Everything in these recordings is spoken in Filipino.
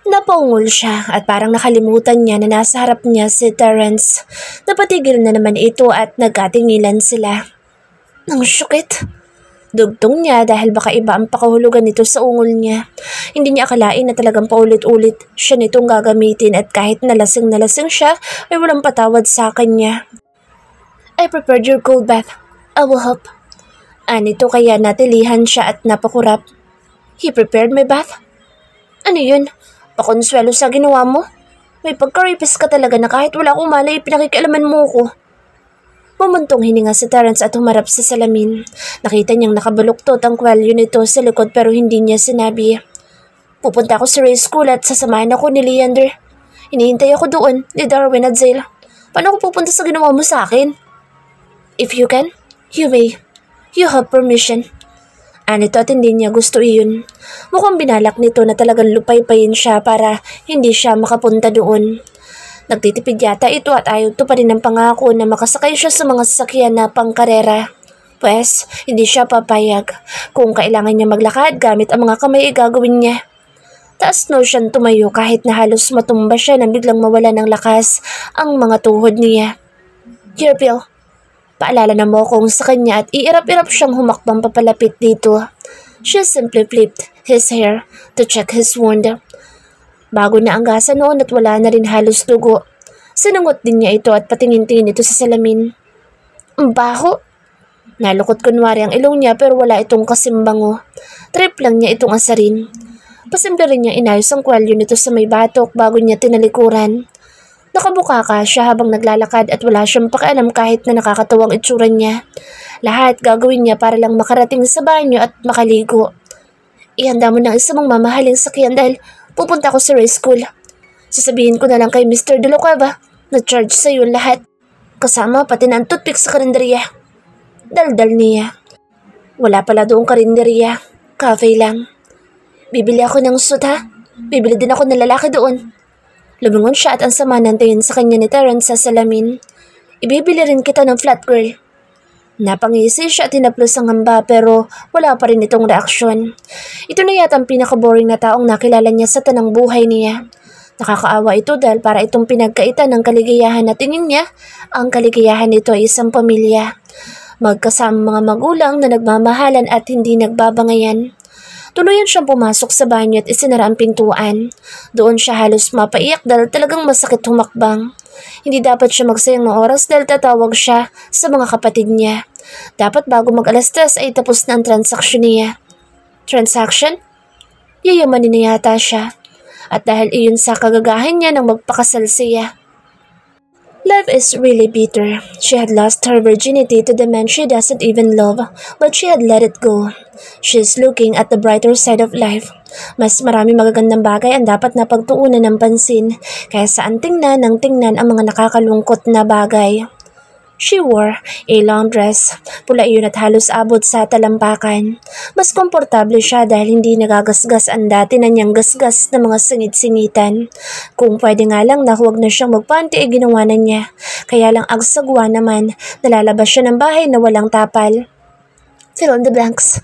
Napaungol siya at parang nakalimutan niya na nasa harap niya si Terence. Napatigil na naman ito at nagkatingilan sila. Ang syukit! Dugtong niya dahil baka iba ang pakahulugan nito sa ungol niya. Hindi niya akalain na talagang paulit-ulit siya nitong gagamitin at kahit nalasing siya ay walang patawad sa kanya. I prepared your cold bath. I will help. Anito kaya natilihan siya at napakurap. He prepared my bath? Ano yun? Pakonsuelo sa ginawa mo? May pagka-rapist ka talaga na kahit wala akong malay pinakikialaman mo ko. Pumuntong hininga si Terence at humarap sa salamin. Nakita niyang nakabaluktot ang kwelyo nito sa likod pero hindi niya sinabi. Pupunta ako sa race school at sasamahan ako ni Leander. Hinihintay ako doon ni Darwin at Zale. Paano ako pupunta sa ginawa mo sa akin? If you can, you may. You have permission. Anito at hindi niya gusto iyon. Mukhang binalak nito na talagang lupay-payin siya para hindi siya makapunta doon. Nagtitipid yata ito at ayaw to pa rin ang pangako na makasakay siya sa mga sasakyan na pangkarera. Pwes, hindi siya papayag. Kung kailangan niya maglakad gamit ang mga kamay ay gagawin niya. Taas no siyang tumayo kahit na halos matumba siya nang biglang mawala ng lakas ang mga tuhod niya. Here, Bill. Paalala na mo kung sa kanya at iirap-irap siyang humakbang papalapit dito. She simply flipped his hair to check his wound. Bago na ang gasa noon at wala na rin halos dugo. Sinungot din niya ito at patingin-tingin ito sa salamin. Baho! Nalukot kunwari ang ilong niya pero wala itong kasimbango. Trip lang niya itong asarin. Pasimple rin niya inayos ang kwelyo nito sa may batok bago niya tinalikuran. Nakabukaka siya habang naglalakad at wala siyang pakialam kahit na nakakatawang itsura niya. Lahat gagawin niya para lang makarating sa banyo at makaligo. Ihanda mo ng isa mong mamahaling sakyan dahil pupunta ako sa race school. Sasabihin ko na lang kay Mr. De Locava na charge sa iyo lahat. Kasama pati na ang toothpick sa karinderya. Daldal niya. Wala pala doong karinderya. Cafe lang. Bibili ako ng suit ha. Bibili din ako ng lalaki doon. Lumingon siya at ang sama ng tingin sa kanya ni Terence sa salamin. Ibibili rin kita ng flat girl. Napangisi siya at hinaplos ang hamba pero wala pa rin itong reaksyon. Ito na yata ang pinaka-boring na taong nakilala niya sa tanang buhay niya. Nakakaawa ito dahil para itong pinagkaitan ng kaligayahan na tingin niya, ang kaligayahan nito ay isang pamilya. Magkasama mga magulang na nagmamahalan at hindi nagbabangayan. Tuluyan siyang pumasok sa banyo at isinara ang pintuan. Doon siya halos mapaiyak dahil talagang masakit humakbang. Hindi dapat siya magsayang ng oras dahil tatawag siya sa mga kapatid niya. Dapat bago mag-alas 3 ay tapos na ang transaksyon niya. Transaction? Yayamanin na yata siya. At dahil iyon sa kagagahan niya nang magpakasal siya. Life is really bitter. She had lost her virginity to the man she doesn't even love, but she had let it go. She's looking at the brighter side of life. Mas marami magagandang bagay ang dapat na pagtuunan ng pansin, kaya saan tingnan ng tingnan ang mga nakakalungkot na bagay. She wore a long dress. Pula iyon at halos abot sa talampakan. Mas komportable siya dahil hindi nagagasgas ang dati na niyang gasgas na mga singit-singitan. Kung pwede nga lang na huwag na siyang magpanti ay ginawa na niya. Kaya lang agsagwa naman, nalalabas siya ng bahay na walang tapal. Fill in the blanks.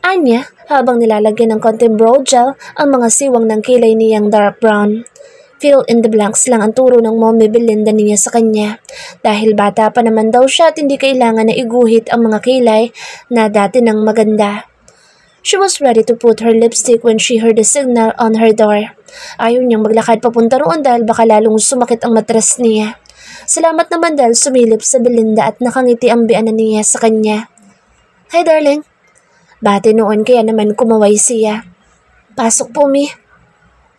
Anya, habang nilalagyan ng konting brow gel ang mga siwang ng kilay niyang dark brown. Fill in the blanks lang ang turo ng Mommy Belinda niya sa kanya. Dahil bata pa naman daw siya at hindi kailangan na iguhit ang mga kilay na dati nang maganda. She was ready to put her lipstick when she heard the signal on her door. Ayaw niyang maglakad papunta roon dahil baka lalong sumakit ang matres niya. Salamat naman dahil sumilip sa Belinda at nakangiti ang bianan niya sa kanya. Hi darling. Bati noon kaya naman kumaway siya. Pasok po mi.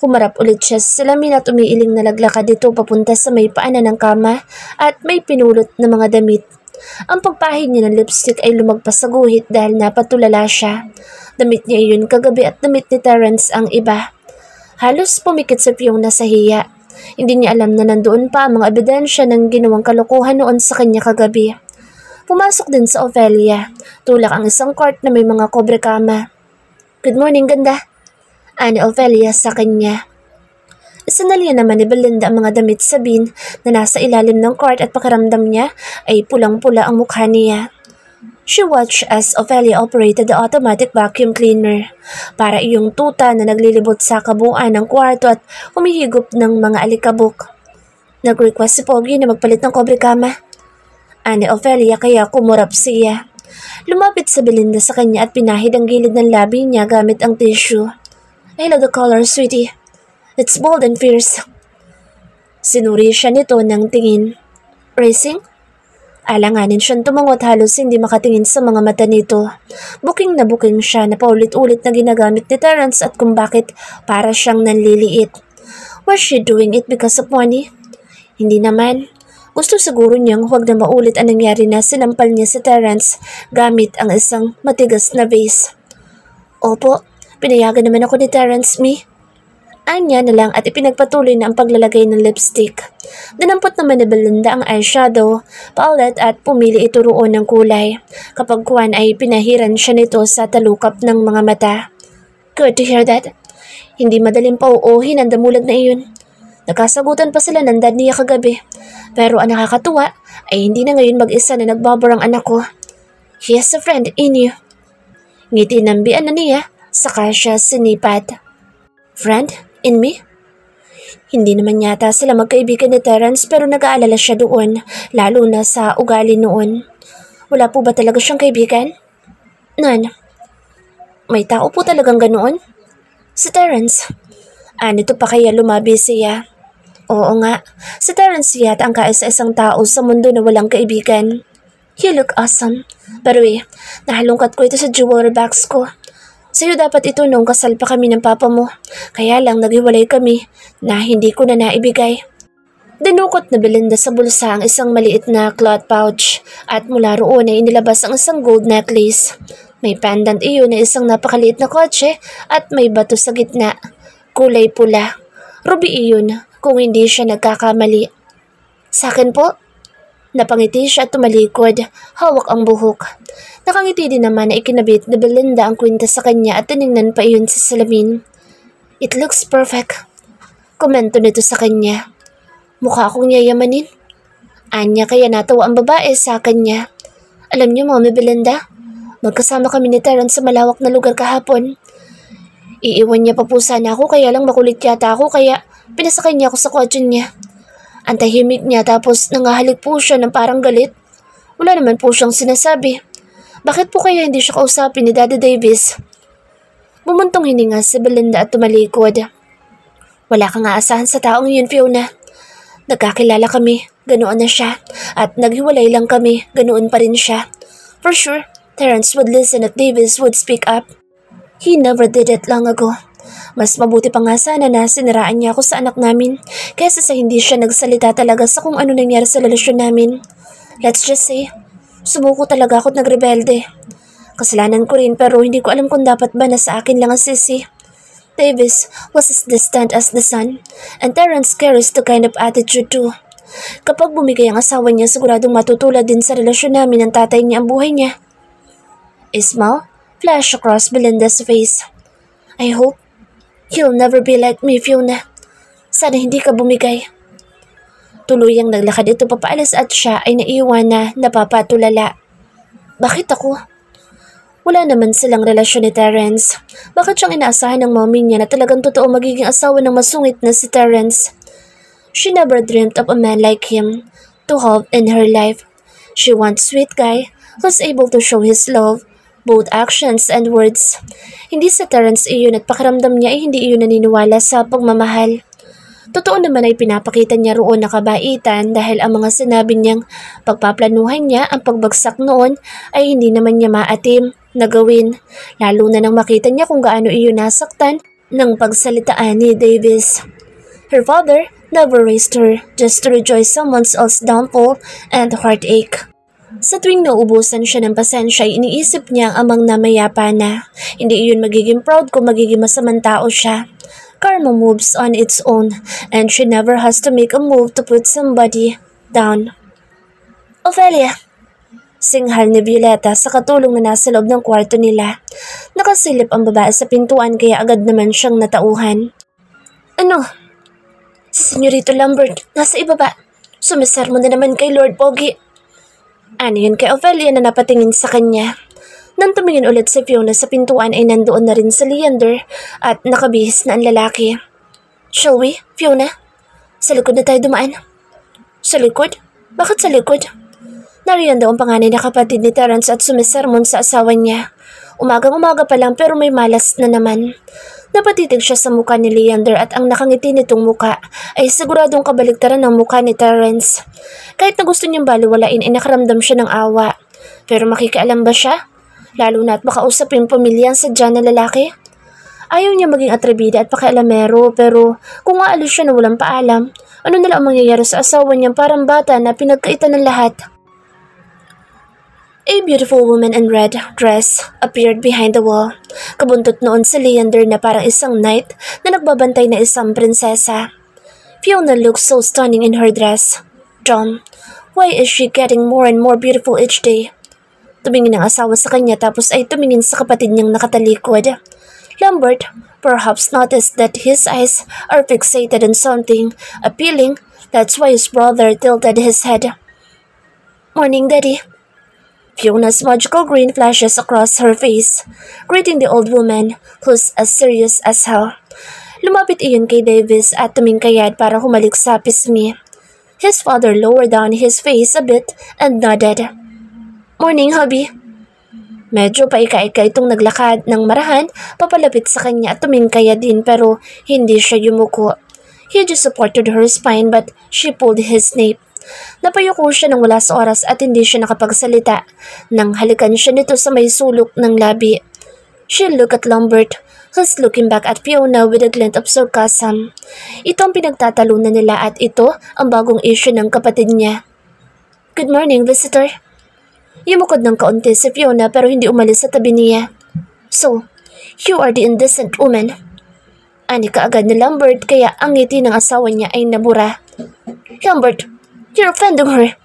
Humarap ulit siya sa salamin at umiiling na laglakad dito papunta sa may paanan ng kama at may pinulot na mga damit. Ang pagpahid niya ng lipstick ay lumagpas sa guhit dahil napatulala siya. Damit niya iyon kagabi at damit ni Terence ang iba. Halos pumikit sa piyong nasa hiya. Hindi niya alam na nandoon pa ang mga ebidensya ng ginawang kalokohan noon sa kanya kagabi. Pumasok din sa Ophelia. Tulak ang isang court na may mga kobre kama. Good morning, ganda. Ani Ophelia sa kanya. Isinalian naman ni Belinda ang mga damit sa bin na nasa ilalim ng court at pakiramdam niya ay pulang-pula ang mukha niya. She watched as Ophelia operated the automatic vacuum cleaner. Para iyong tuta na naglilibot sa kabuuan ng kwarto at humihigop ng mga alikabok. Nag-request si Pogi na magpalit ng kobre kama. Ani Ophelia kaya kumurap siya. Lumapit sa Belinda sa kanya at pinahid ang gilid ng labi niya gamit ang tissue. I love the color, sweetie. It's bold and fierce. Sinuri siya nito ng tingin. Racing? Alanganin siyang tumangot halos hindi makatingin sa mga mata nito. Buking na buking siya na paulit-ulit na ginagamit ni Terence at kung bakit para siyang nanliliit. Was she doing it because of money? Hindi naman. Gusto siguro niyang huwag na maulit ang nangyari na sinampal niya si Terence gamit ang isang matigas na vase. Opo, pinayagan naman ako ni Terence, Mi. Anya na lang at ipinagpatuloy na ang paglalagay ng lipstick. Dinampot naman ni Belinda ang eyeshadow, palette at pumili ito roon ng kulay. Kapag kuwan ay pinahiran siya nito sa talukap ng mga mata. Good to hear that. Hindi madaling pauuhin ang damulag na iyon. Nagkasagutan pa sila ng dad niya kagabi. Pero ang nakakatuwa ay hindi na ngayon mag-isa na nagbabor ang anak ko. He has a friend in you. Ngiti nambian na niya, saka siya sinipat. Friend? In me? Hindi naman yata sila magkaibigan ni Terence pero nag-aalala siya doon, lalo na sa ugali noon. Wala po ba talaga siyang kaibigan? None. May tao po talagang ganoon? Si Terence. Anito pa kaya lumabi siya? Oo nga, si Terence yata ang kaisa-isang tao sa mundo na walang kaibigan. You look awesome. Pero nahalungkat ko ito sa jewelry box ko. Sa'yo dapat ito nung kasal pa kami ng papa mo. Kaya lang naghiwalay kami na hindi ko na naibigay. Dinukot na Belinda sa bulsa ang isang maliit na cloth pouch at mula roon ay inilabas ang isang gold necklace. May pendant iyon na isang napakaliit na kotse at may bato sa gitna. Kulay pula. Ruby iyon kung hindi siya nagkakamali. Sa akin po? Napangiti siya at tumalikod, hawak ang buhok. Nakangiti din naman na ikinabit na Belinda ang kwinta sa kanya at tinignan pa iyon sa salamin. It looks perfect. Komento nito sa kanya. Mukha akong yayamanin. Anya kaya natawa ang babae sa kanya. Alam niyo Mami Belinda, magkasama kami ni Terence sa malawak na lugar kahapon. Iiwan niya pa po sana ako kaya lang makulit yata ako kaya pinasakay niya ako sa kotse niya. Ang tahimik niya tapos nangahalik po siya ng parang galit. Wala naman po siyang sinasabi. Bakit po kaya hindi siya kausapin ni Daddy Davis? Bumuntong hininga si Belinda at tumalikod. Wala kang aasahan sa taong yun, Fiona. Nagkakilala kami, ganoon na siya. At naghiwalay lang kami, ganoon pa rin siya. For sure, Terence would listen if Davis would speak up. He never did it long ago. Mas mabuti pa nga sana na siniraan niya ako sa anak namin kaysa sa hindi siya nagsalita talaga sa kung ano nangyari sa relasyon namin. Let's just say, sumuko talaga ako at nagrebelde. Kasalanan ko rin pero hindi ko alam kung dapat ba na sa akin lang ang sisi. Davis was as distant as the sun and Terence carries the kind of attitude too. Kapag bumigay ang asawa niya, siguradong matutulad din sa relasyon namin ng tatay niya ang buhay niya. A smile flashed across Belinda's face. I hope you'll never be like me, Fiona. Sana hindi ka bumigay. Tuluyang naglakad ito papaalis at siya ay naiwan na napapatulala. Bakit ako? Wala naman silang relasyon ni Terence. Bakit siyang inaasahan ng mommy niya na talagang totoo magiging asawa ng masungit na si Terence? She never dreamt of a man like him to have in her life. She wants a sweet guy who's able to show his love, both actions and words. Hindi sa Terence iyon at pakiramdam niya ay hindi iyon naniniwala sa pagmamahal. Totoo naman ay pinapakita niya roon na kabaitan dahil ang mga sinabi niyang pagpaplanuhan niya ang pagbagsak noon ay hindi naman niya maatim na gawin. Lalo na nang makita niya kung gaano iyon nasaktan ng pagsalitaan ni Davis. Her father never raised her just to rejoice someone else's downfall and heartache. Sa tuwing nauubusan siya ng pasensya ay iniisip niya ang amang namayapa na. Hindi iyon magiging proud kung magiging masamang tao siya. Karma moves on its own and she never has to make a move to put somebody down. Ophelia! Singhal ni Violeta sa katulong na nasa loob ng kwarto nila. Nakasilip ang babae sa pintuan kaya agad naman siyang natauhan. Ano? Si Senyorito Lambert, nasa ibaba. Sumisermon na naman kay Lord Pogi. Ano yun kay Ophelia na napatingin sa kanya. Nang tumingin ulit si Fiona sa pintuan ay nandoon na rin si Leander at nakabihis na ang lalaki. Shall we, Fiona? Sa likod na tayo dumaan. Sa likod? Bakit sa likod? Nariyan daw ang panganay na kapatid ni Terence at sumisermon sa asawa niya. Umagang-umaga pa lang pero may malas na naman. Napatitig siya sa mukha ni Leander at ang nakangiti nitong mukha ay siguradong kabaligtaran ng mukha ni Terence. Kahit na gusto niyang baliwalain ay nakaramdam siya ng awa. Pero makikialam ba siya? Lalo na at makausap yung pamilya ang sadya na lalaki. Ayaw niya maging atribida at pakialamero pero kung aalis siya na walang paalam, ano na lang ang mangyayari sa asawa niyang parang bata na pinagkaitan ng lahat? A beautiful woman in red dress appeared behind the wall. Kabuntot noon si Leander na parang isang knight na nagbabantay na isang prinsesa. Fiona looked so stunning in her dress. John, why is she getting more and more beautiful each day? Tumingin ang asawa sa kanya tapos ay tumingin sa kapatid niyang nakatalikod. Lambert perhaps noticed that his eyes are fixated on something appealing. That's why his brother tilted his head. Morning, Daddy. Fiona's magical grin flashes across her face, greeting the old woman, who's as serious as hell. Lumapit iyon kay Davis at tumingkayad para humalik sa pisngi. His father lowered down his face a bit and nodded. Morning, hubby. Medyo paika-ika itong naglakad ng marahan papalapit sa kanya at tumingkaya din pero hindi siya yumuko. He just supported her spine but she pulled his nape. Napayuko siya ng wala sa oras at hindi siya nakapagsalita nang halikan siya nito sa may sulok ng labi. She looked at Lambert, who's looking back at Fiona with a glint of sarcasm. Ito ang pinagtatalunan nila at ito ang bagong issue ng kapatid niya. Good morning, visitor. Yumukod ng kaunti si Fiona pero hindi umalis sa tabi niya. So, you are the indecent woman. Ani kaagad ni Lambert kaya ang ngiti ng asawa niya ay nabura. Lambert, you're offending her.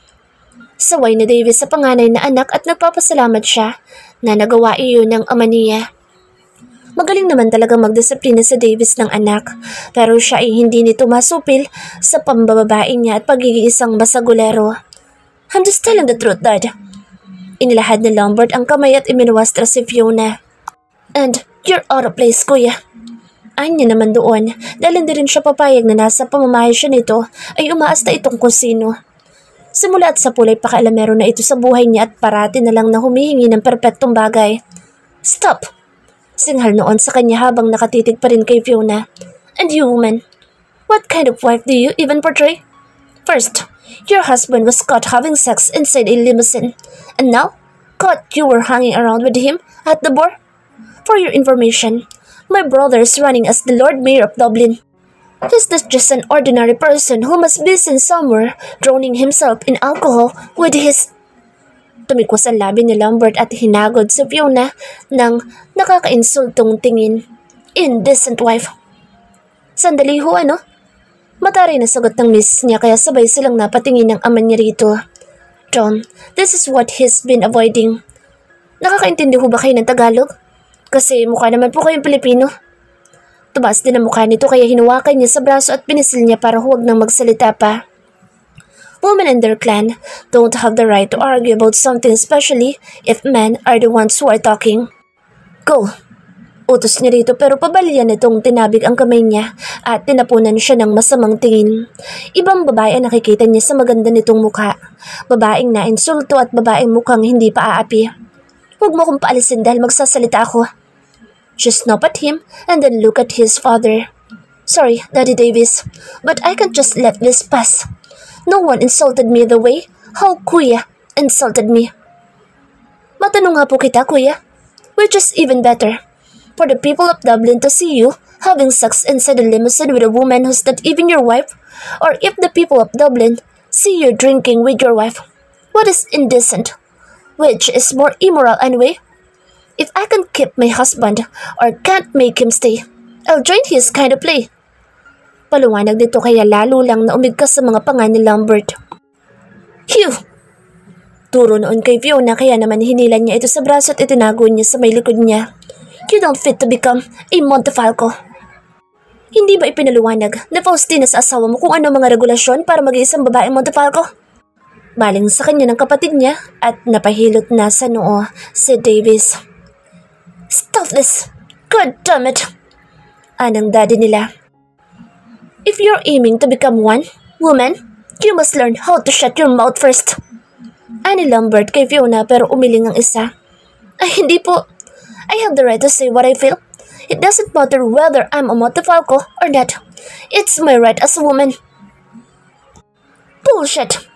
Saway ni Davis sa panganay na anak at nagpapasalamat siya na nagawa iyon ng ama niya. Magaling naman talaga magdisiplina si Davis ng anak pero siya ay hindi nito masupil sa pambababae niya at pagiging isang basagulero. I'm just telling the truth, Dad. Inilahad ni Lambert ang kamay at iminuwastra si Fiona. And you're out of place, kuya. Anya naman doon, dahil hindi rin siya papayag na nasa pamamahay siya nito ay umaas na itong kung sino. Simula at sa pulay pakialamero na ito sa buhay niya at parati na lang na humihingi ng perpektong bagay. Stop! Singhal noon sa kanya habang nakatitig pa rin kay Fiona. And you, woman, what kind of wife do you even portray? First, your husband was caught having sex inside a limousine, and now, caught you were hanging around with him at the bar? For your information, my brother is running as the Lord Mayor of Dublin. He's not just an ordinary person who must be seen somewhere drowning himself in alcohol with his... Tumikwas ang labi ni Lambert at hinagod si Fiona ng nakakainsultong tingin. Indecent wife. Sandali ho, ano? Mataray na sagot ng miss niya kaya sabay silang napatingin ng ama niya rito. John, this is what he's been avoiding. Nakakaintindi ho ba kayo ng Tagalog? Kasi mukha naman po kayong Pilipino. Tumaas din ang mukha nito kaya hinuwakan niya sa braso at pinisil niya para huwag nang magsalita pa. Women in their clan don't have the right to argue about something especially if men are the ones who are talking. Go! Utos niya rito pero pabalyan nitong tinabig ang kamay niya at tinapunan siya ng masamang tingin. Ibang babae ang nakikita niya sa maganda nitong mukha. Babaeng na insulto at babaeng mukhang hindi pa aapi. Huwag mo kong paalisin dahil magsasalita ako. She snapped at him and then looked at his father. Sorry, Daddy Davis, but I can't just let this pass. No one insulted me the way how Kuya insulted me. Matanong nga po kita, Kuya. Which is even better. For the people of Dublin to see you having sex inside a limousine with a woman who's not even your wife, or if the people of Dublin see you drinking with your wife. What is indecent? Which is more immoral anyway? If I can keep my husband or can't make him stay, I'll join his kind of play. Paluwanag nito kaya lalo lang na umigkas sa mga panga ni Lambert. Phew! Turo noon kay Fiona kaya naman hinilan niya ito sa braso at itinago niya sa may likod niya. You don't fit to become a Montefalco. Hindi ba ipinaluwanag na Faustina sa asawa mo kung ano mga regulasyon para mag-iisang babaeng Montefalco? baling sa kanya ng kapatid niya at napahilot na sa noo si Davis. "Stop this! God damn it!" Anang daddy nila. "If you're aiming to become one, woman, you must learn how to shut your mouth first." Ani Lambert kay Fiona pero umiling ang isa. "Ay hindi po. I have the right to say what I feel. It doesn't matter whether I'm a Montefalco or not. It's my right as a woman." "Bullshit!"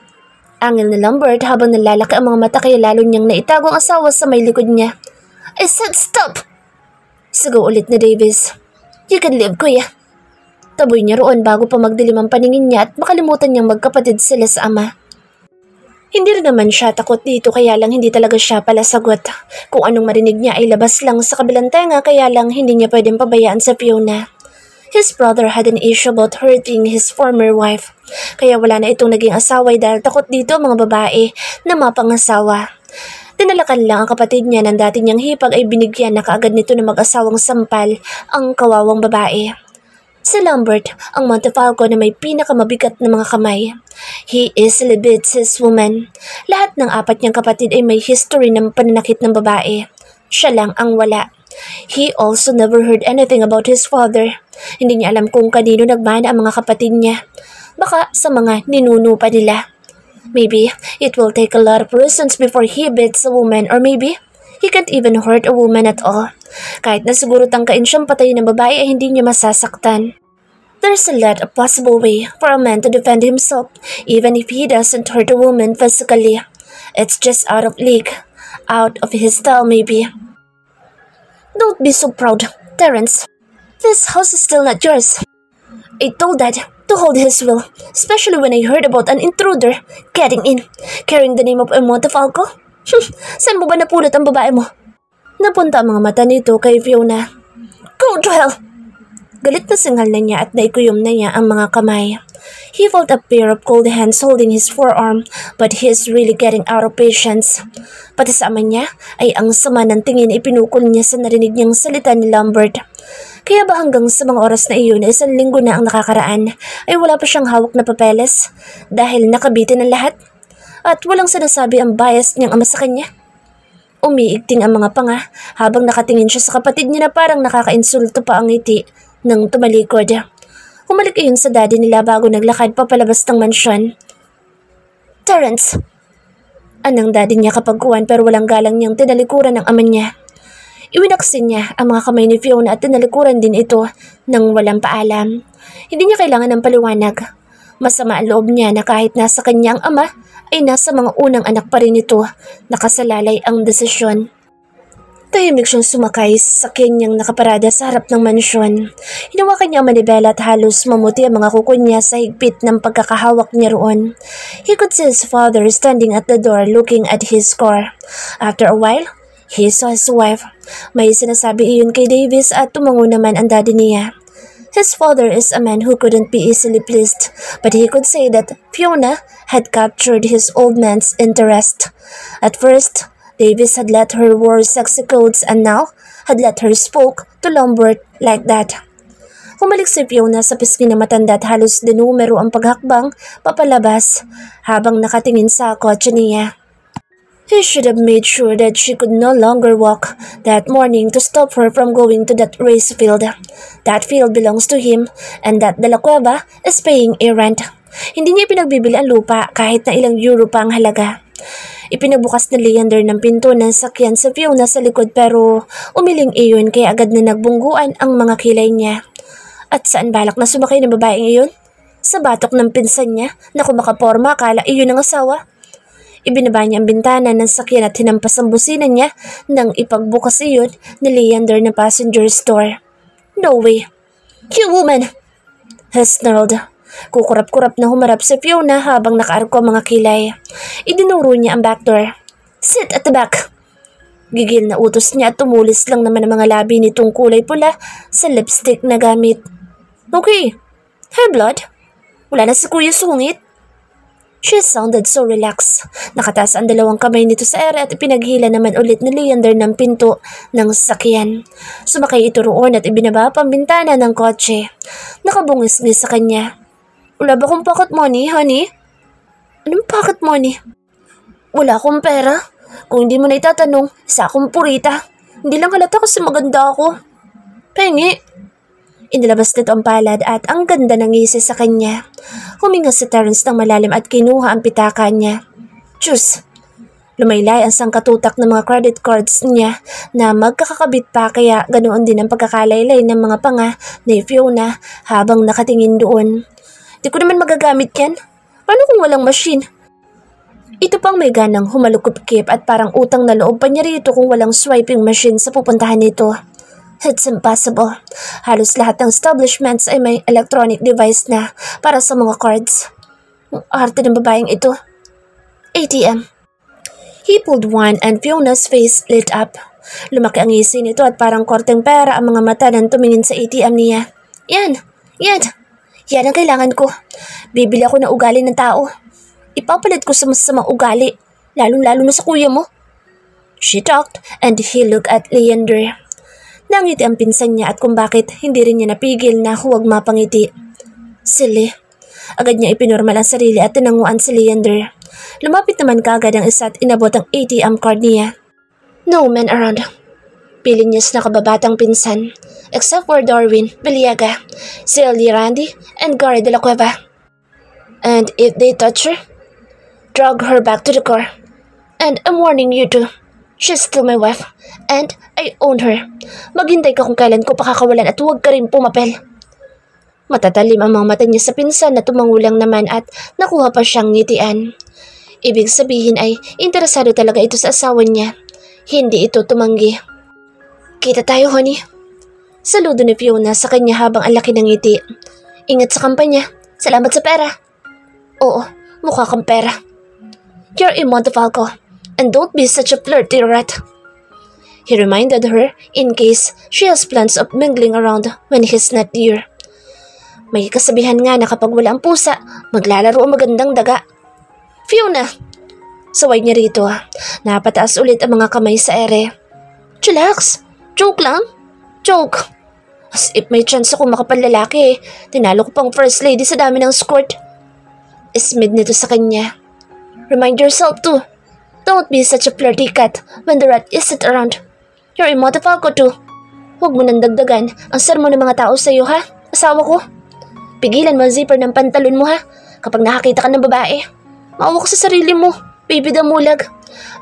Angil ni Lambert habang nalalaki ang mga mata kaya lalo niyang naitago ang asawa sa may likod niya. "I said stop!" Sigaw ulit ni Davis. "You can leave, kuya." Taboy niya roon bago pa magdilim ang paningin niya at makalimutan niyang magkapatid sila sa ama. Hindi rin naman siya takot dito kaya lang hindi talaga siya pala sagot. Kung anong marinig niya ay labas lang sa kabilang tenga kaya lang hindi niya pwedeng pabayaan sa Fiona. His brother had an issue about hurting his former wife. Kaya wala na itong naging asaway dahil takot dito ang mga babae na mapangasawa. Tinalakan lang ang kapatid niya ng dati niyang hipag ay binigyan na kaagad nito na mag-asawang sampal ang kawawang babae. Si Lambert, ang Montefalco na may pinakamabigat na mga kamay. He is Lebitz's woman. Lahat ng apat niyang kapatid ay may history ng pananakit ng babae. Siya lang ang wala. He also never heard anything about his father. Hindi niya alam kung kanino nagmana ang mga kapatid niya. Baka sa mga ninuno pa nila. Maybe it will take a lot of reasons before he beats a woman or maybe he can't even hurt a woman at all. Kahit na siguro tangkain siyang patayin ng babae ay hindi niya masasaktan. There's a lot of possible way for a man to defend himself even if he doesn't hurt a woman physically. It's just out of league, out of his style maybe. Don't be so proud, Terence. This house is still not yours. I told Dad to hold his will, especially when I heard about an intruder getting in, carrying the name of a Montefalco. Saan mo ba napulot ang babae mo? Napunta ang mga mata nito kay Fiona. Go to hell! Galit na singal na niya at naikuyom na niya ang mga kamay. He felt a pair of cold hands holding his forearm but he is really getting out of patience. Pati sa ama niya ay ang sama ng tingin ipinukol niya sa narinig niyang salita ni Lambert. Kaya ba hanggang sa mga oras na iyon ay 1 linggo na ang nakakaraan ay wala pa siyang hawak na papeles dahil nakabitin ang lahat? At walang sinasabi ang bias niyang ama sa kanya? Umiigting ang mga panga habang nakatingin siya sa kapatid niya na parang nakakainsulto pa ang ngiti nang tumalikod. Humalik iyon sa daddy nila bago naglakad papalabas ng mansyon. Terence! Anang daddy niya kapag kuwan pero walang galang niyang tinalikuran ng ama niya. Iwinaksin niya ang mga kamay ni Fiona at tinalikuran din ito nang walang paalam. Hindi niya kailangan ng paliwanag. Masama ang loob niya na kahit nasa kanyang ama ay nasa mga unang anak pa rin ito, nakasalalay ang desisyon. Tahimik siyang sumakay sa kanyang nakaparada sa harap ng mansyon. Hinawakan niya ang manibela at halos mamuti ang mga kuko niya sa higpit ng pagkakahawak niya roon. He could see his father standing at the door looking at his car. After a while, he saw his wife. May sinasabi iyon kay Davis at tumango naman ang daddy niya. His father is a man who couldn't be easily pleased, but he could say that Fiona had captured his old man's interest. At first, Davis had let her wear sexy clothes and now had let her spoke to Lambert like that. Humalik si Fiona sa pisngi ng matanda at halos dinumero ang paghakbang papalabas habang nakatingin sa kotse niya. He should have made sure that she could no longer walk that morning to stop her from going to that race field. That field belongs to him and that De La Cueva is paying a rent. Hindi niya pinagbibili ang lupa kahit na ilang euro pa ang halaga. Ipinabukas ni Leander ng pinto ng sakyan sa Fiona sa likod pero umiling iyon kaya agad na nagbungguan ang mga kilay niya. At saan balak na sumakay ng babaeng iyon? Sa batok ng pinsan niya na kumakaporma akala iyon ang asawa. Ibinaba niya ang bintana ng sakyan at hinampas ang busina niya nang ipagbukas iyon ni Leander na passenger door. No way! You woman! He snarled. Kukurap-kurap na humarap si Fiona habang nakaarko ang mga kilay. Idinuro niya ang back door. Sit at the back! Gigil na utos niya at tumulis lang naman ang mga labi nitong kulay pula sa lipstick na gamit. Okay. Hey, blood. Wala na si Kuya Sungit. She sounded so relaxed. Nakataas ang dalawang kamay nito sa ere at ipinaghila naman ulit ni Leander ng pinto ng sakyan. Sumakay ito roon at ibinaba pa ang bintana ng kotse. Nakabungis-ngis sa kanya. Wala ba kong pocket money, honey? Anong pocket money? Wala akong pera. Kung hindi mo na itatanong, isa akong purita. Hindi lang halata kasi maganda ako. Pengi. Inilabas nito ang palad at ang ganda ng ngisi sa kanya. Huminga si Terence ng malalim at kinuha ang pitaka niya. Diyos! Lumaylay ang sangkatutak ng mga credit cards niya na magkakakabit pa kaya ganoon din ang pagkakalaylay ng mga panga ni Fiona habang nakatingin doon. Di ko naman magagamit yan. Paano kung walang machine? Ito pang may ganang humalukupkip at parang utang na loob pa niya rito kung walang swiping machine sa pupuntahan nito. It's impossible. Halos lahat ng establishments ay may electronic device na para sa mga cards. Ang arte ng babaeng ito. ATM. He pulled one and Fiona's face lit up. Lumaki ang ngisi nito at parang korteng pera ang mga mata nang tumingin sa ATM niya. Yan! Yan! Yan ang kailangan ko. Bibili ako ng ugali ng tao. Ipapalit ko sa masasamang ugali, lalong-lalo na sa kuya mo. She talked and he looked at Leander. Nangiti ang pinsan niya at kung bakit hindi rin niya napigil na huwag mapangiti. Silly. Agad niya ipinormal ang sarili at tinanguan si Leander. Lumapit naman kaagad ang isa at inabot ang ATM card niya. No man around. Piling niya sa nakababatang pinsan, except for Darwin, Beliaga, Celia Randy, and Gary de la Cueva. And if they touch her, drag her back to the car. And I'm warning you too. She's still my wife, and I own her. Maghintay ka kung kailan ko pakakawalan at huwag ka rin pumapel. Matatalim ang mga mata niya sa pinsan na tumangulang naman at nakuha pa siyang ngitian. Ibig sabihin ay interesado talaga ito sa asawa niya. Hindi ito tumanggi. Kita tayo, honey. Saludo ni Fiona sa kanya habang ang laki ng ngiti. Ingat sa kampanya. Salamat sa pera. Oo, mukha kang pera. You're a Montefalco, and don't be such a flirty rat. He reminded her in case she has plans of mingling around when he's not here. May kasabihan nga na kapag wala ang pusa, maglalaro ang magandang daga. Fiona! Saway niya rito. Napataas ulit ang mga kamay sa ere. Chillax! Joke lang? Joke! As if may chance ako makapanlalaki tinalo ko pang first lady sa dami ng squirt. Ismid nito sa kanya. Remind yourself too. Don't be such a flirty cat when the rat isn't around. You're a Montefalco too. Huwag mo nang dagdagan ang sermon ng mga tao sa iyo ha, asawa ko. Pigilan mo ang zipper ng pantalon mo ha kapag nakakita ka ng babae. Maawa ka sa sarili mo, baby damulag.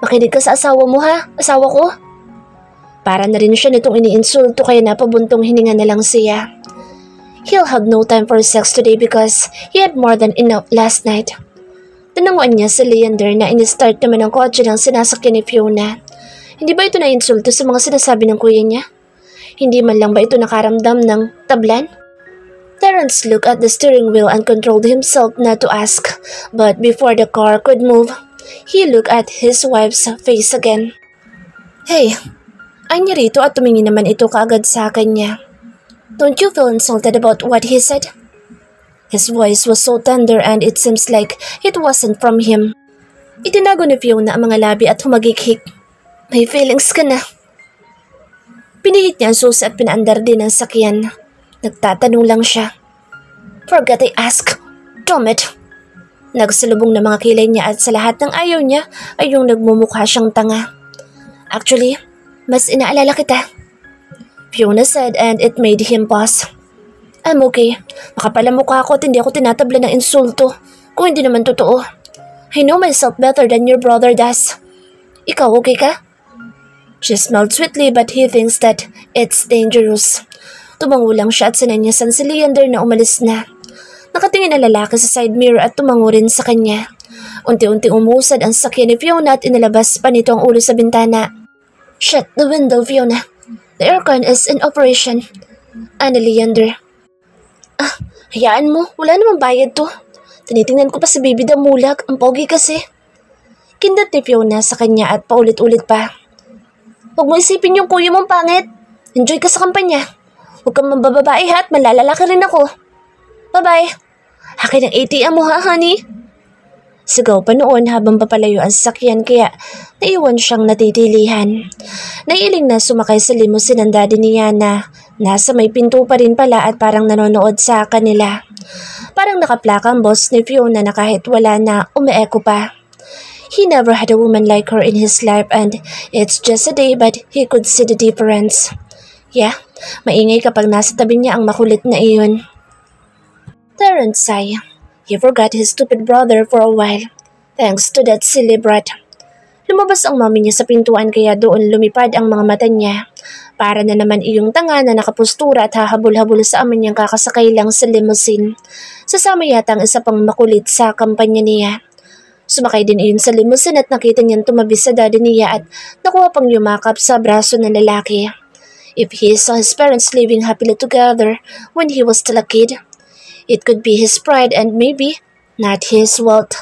Makinig ka sa asawa mo ha, asawa ko. Para na rin siya nitong iniinsulto kaya napabuntong hininga na lang siya. He'll have no time for sex today because he had more than enough last night. Tinanguan niya si Leander na in-start naman ang kotse ng sinasakyan ni Fiona. Hindi ba ito na-insulto sa mga sinasabi ng kuya niya? Hindi man lang ba ito nakaramdam ng tablan? Terence looked at the steering wheel and controlled himself not to ask, but before the car could move, he looked at his wife's face again. Hey, ay niya rito at tumingin naman ito kaagad sa kanya. Don't you feel insulted about what he said? His voice was so tender and it seems like it wasn't from him. Itinago ni Fiona ang mga labi at humagikhik. May feelings ka na. Pinihit niya ang susi at pinaandar din ang sakyan. Nagtatanong lang siya. Forgot I ask. Damn it. Nagsalubong na mga kilay niya at sa lahat ng ayaw niya ay yung nagmumukha siyang tanga. Actually, mas inaalala kita. Fiona said and it made him pause. I'm okay. Makapalamukha ako at hindi ako tinatabla ng insulto kung hindi naman totoo. I know myself better than your brother does. Ikaw okay ka? She smiled sweetly but he thinks that it's dangerous. Tumango lang siya at sinanyasan si Leander na umalis na. Nakatingin ang lalaki sa side mirror at tumango rin sa kanya. Unti-unti umusad ang sakyan ni Fiona at inalabas pa nito ang ulo sa bintana. Shut the window, Fiona. The aircon is in operation. Ani Leander. Hayaan mo. Wala namang bayad to. Tinitingnan ko pa si Baby Damulag. Ang pogi kasi. Kindat ni Fiona sa kanya at paulit-ulit pa. Huwag mo isipin yung kuya mong pangit. Enjoy ka sa kampanya. Huwag kang mabababae ha at malalalaki rin ako. Bye-bye. Akin ang ATM mo ha, honey. Sigaw pa noon habang papalayo ang sasakyan kaya naiwan siyang natitilihan. Naiiling na sumakay sa limousine ng daddy niya na nasa may pinto pa rin pala at parang nanonood sa kanila. Parang nakaplaka ang boss ni Fiona na kahit wala na umeeko pa. He never had a woman like her in his life and it's just a day but he could see the difference. Yeah, maingay kapag nasa tabi niya ang makulit na iyon. Terence sighed. He forgot his stupid brother for a while, thanks to that silly brat. Lumabas ang mami niya sa pintuan kaya doon lumipad ang mga mata niya. Para na naman iyong tanga na nakapustura at hahabol-habol sa amin niyang kakasakay lang sa limousine. Sasama yata ang isa pang makulit sa kampanya niya. Sumakay din iyon sa limousine at nakita niyang tumabi sa daddy niya at nakuha pang yumakap sa braso ng lalaki. If he saw his parents living happily together when he was still a kid, it could be his pride and maybe not his wealth.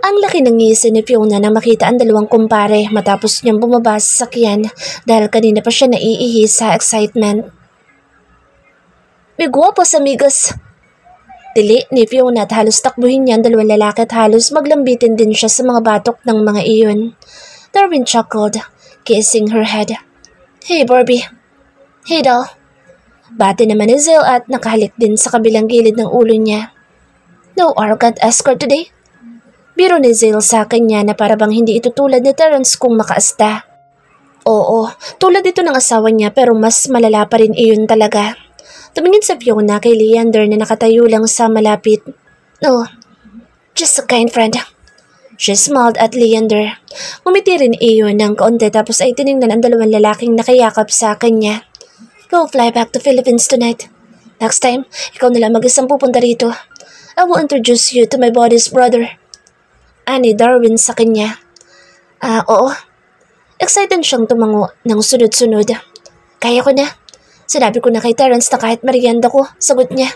Ang laki ng ngisi ni Fiona nang makita ang dalawang kumpare matapos niyang bumaba sa sakyan dahil kanina pa siya naiihi sa excitement. May guwapos amigos! Dili ni Fiona at halos takbuhin niya ang dalawang lalaki at halos maglambitin din siya sa mga batok ng mga iyon. Darwin chuckled, kissing her head. Hey Barbie! Hey doll! Bati naman ni Zell at nakahalik din sa kabilang gilid ng ulo niya. No arrogant escort today? Biro ni Zale sa kanya na parabang hindi ito tulad ni Terence kung makaasta. Oo, tulad ito ng asawa niya pero mas malala pa rin iyon talaga. Tumingin sa Fiona kay Leander na nakatayo lang sa malapit. Oh, just a kind friend. She smiled at Leander. Ngumiti rin iyon ng kaunti tapos ay tiningnan ang dalawang lalaking nakayakap sa kanya. We'll fly back to Philippines tonight. Next time, ikaw na lang mag-isang pupunta rito. I will introduce you to my body's brother. Ani Darwin sa kanya. Oo. Excited siyang tumango ng sunod-sunod. Kaya ko na. Sinabi ko na kay Terence na kahit merienda ko, sagot niya.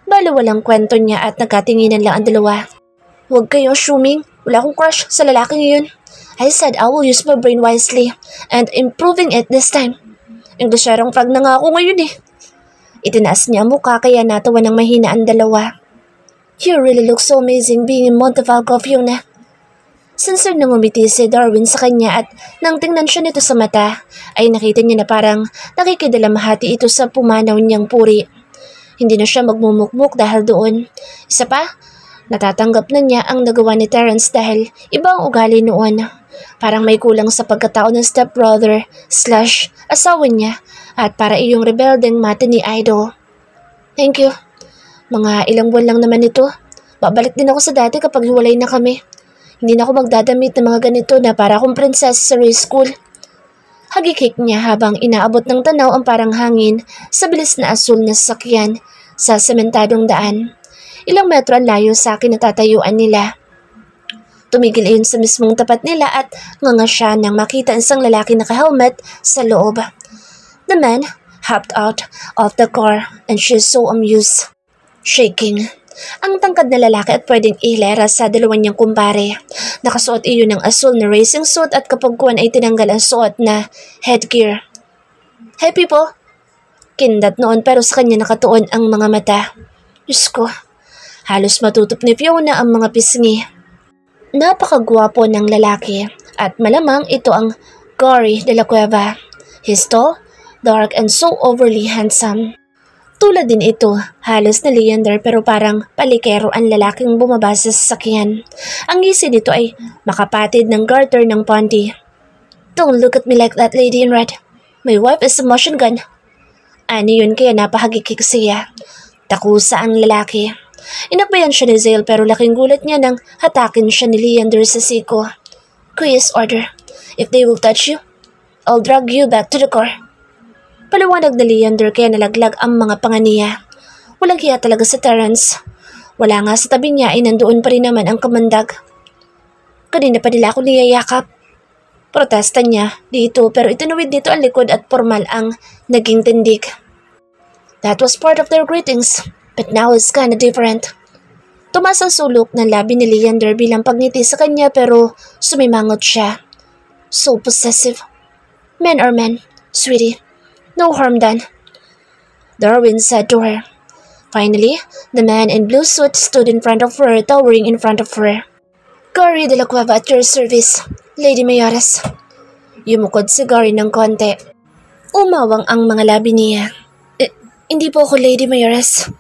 Balo walang kwento niya at nagkatinginan lang ang dalawa. Huwag kayo assuming. Wala akong crush sa lalaking yun. I said I will use my brain wisely and improving it this time. Englisherang frag na nga ako ngayon eh. Itinaas niya ang mukha kaya natawa ng mahina ang dalawa. You really look so amazing being in Montefalco, Fiona. Sincere nang umiti si Darwin sa kanya at nang tingnan siya nito sa mata, ay nakita niya na parang nakikidalamhati ito sa pumanaw niyang puri. Hindi na siya magmumukmuk dahil doon. Isa pa, natatanggap na niya ang nagawa ni Terence dahil ibang ugali noon. Parang may kulang sa pagkatao ng stepbrother/asawa niya at para iyong rebeldeng mata ni Idol. Thank you. Mga ilang buwan lang naman ito. Babalik din ako sa dati kapag hiwalay na kami. Hindi na ako magdadamit ng mga ganito na para akong prinsesa sa race school. Hagikik niya habang inaabot ng tanaw ang parang hangin sa bilis na asul na sasakyan sa sementadong daan. Ilang metro ang layo sa kinatatayuan nila. Tumigil iyon sa mismong tapat nila at nganga siya nang makita ang isang lalaki naka-helmet sa loob. The man hopped out of the car and she was so amused. Shaking. Ang tangkad na lalaki at pwedeng ihilera sa dalawa niyang kumpare. Nakasuot iyon ng asul na racing suit at kapag kuwan ay tinanggal ang suot na headgear. Hey people! Kindat noon pero sa kanya nakatuon ang mga mata. Diyos ko, halos matutop ni Fiona ang mga pisngi. Napakagwapo ng lalaki at malamang ito ang Gary de la Cueva. He's tall, dark and so overly handsome. Tulad din ito, halos na Leander pero parang palikero ang lalaking bumaba sa sasakyan. Ang ngisi nito ay makapatid ng garter ng panty. Don't look at me like that, lady in red. My wife is a machine gun. Ano yun kaya napahagikik siya. Takusa ang lalaki. Inakbayan siya ni Zale pero laking gulat niya nang hatakin siya ni Leander sa siko. Kuya's order. If they will touch you, I'll drag you back to the car. Paliwanag na Leander kaya nalaglag ang mga panga niya. Walang hiya talaga sa Terence. Wala nga sa tabi niya ay nandoon pa rin naman ang kamandag. Kanina pa nila ako niyayakap. Protesta niya dito pero itinuwid nito ang likod at formal ang naging tindig. That was part of their greetings, but now it's kinda different. Tumas ang sulok ng labi ni Leander bilang pagngiti sa kanya pero sumimangot siya. So possessive. Men are men, sweetie. No harm done. Darwin said to her. Finally, the man in blue suit stood in front of her, towering in front of her. Gary de la Cueva at your service, Lady Mayores. Yumukod si Gary ng konti. Umawang ang mga labi niya. Hindi po ako Lady Mayoress.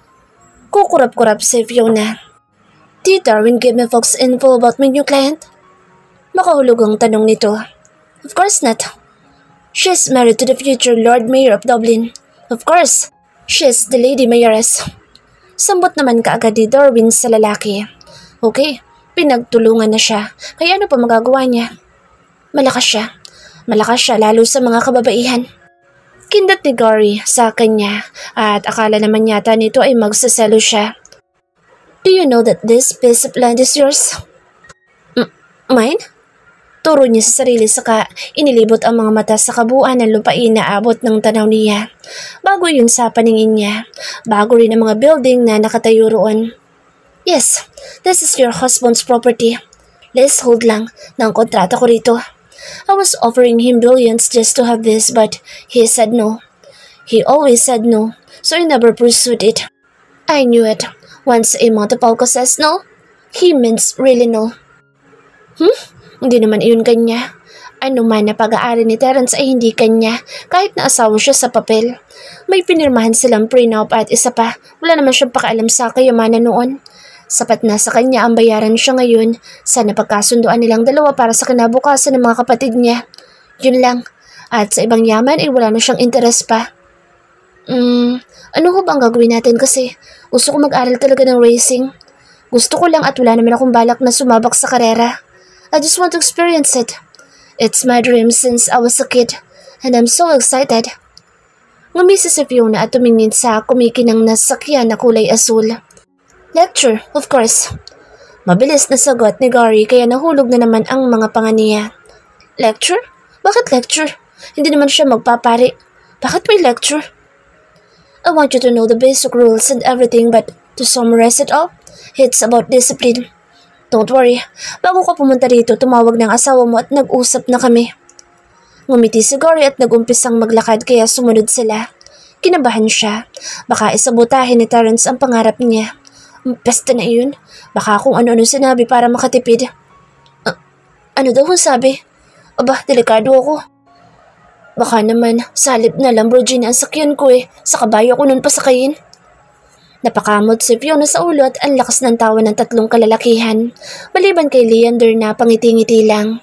Kukurap-kurap si Fiona. Did Darwin give me folks info about my new client? Makahulog ang tanong nito. Of course not. She's married to the future Lord Mayor of Dublin. Of course, she's the Lady Mayoress. Sambot naman kaagad ni Darwin sa lalaki. Okay, pinagtulungan na siya. Kaya ano pa magagawa niya? Malakas siya. Malakas siya lalo sa mga kababaihan. Kindat ni Gary sa kanya at akala naman yata nito ay magsaselo siya. Do you know that this piece of land is yours? Mine? Turo niya sa sarili saka inilibot ang mga mata sa kabuuan ng lupain na abot ng tanaw niya. Bago yun sa paningin niya, bago rin ang mga building na nakatayo roon. Yes, this is your husband's property. Leasehold lang ng kontrata ko rito. I was offering him billions just to have this but he said no. He always said no, so I never pursued it. I knew it. Once a Montepalco says no, he means really no. Hindi naman iyon kanya. Ano man na pag-aari ni Terence ay hindi kanya kahit na asawa siya sa papel. May pinirmahan silang prenup at isa pa, wala naman siyang pakaalam sa kayamanan noon. Sapat na sa kanya ang bayaran siya ngayon sa napagkasunduan nilang dalawa para sa kinabukasan ng mga kapatid niya. Yun lang. At sa ibang yaman ay wala na siyang interes pa. Ano ho ba ang gagawin natin kasi gusto ko mag-aral talaga ng racing. Gusto ko lang at wala naman akong balak na sumabak sa karera. I just want to experience it. It's my dream since I was a kid and I'm so excited. Ngumisi si Fiona at tumingin sa kumikinang nasakyan na kulay asul. Lecture, of course. Mabilis na sagot ni Gary kaya nahulog na naman ang mga panga niya. Lecture? Bakit lecture? Hindi naman siya magpapari. Bakit may lecture? I want you to know the basic rules and everything but to summarize it all, it's about discipline. Don't worry, bago ka pumunta rito tumawag ng asawa mo at nag-usap na kami. Ngumiti si Gary at nag-umpisang maglakad kaya sumunod sila. Kinabahan siya. Baka isabotahin ni Terence ang pangarap niya. Pesta na iyon. Baka kung ano-ano sinabi para makatipid. Ano daw kung sabi? Aba, delikado ako. Baka naman, salip na Lamborghini ang sakyan ko sa kabayo ko nun pasakayin. Napakamot si Fiona sa ulo at ang lakas ng tawa ng tatlong kalalakihan, maliban kay Leander na pangiti-ngiti lang.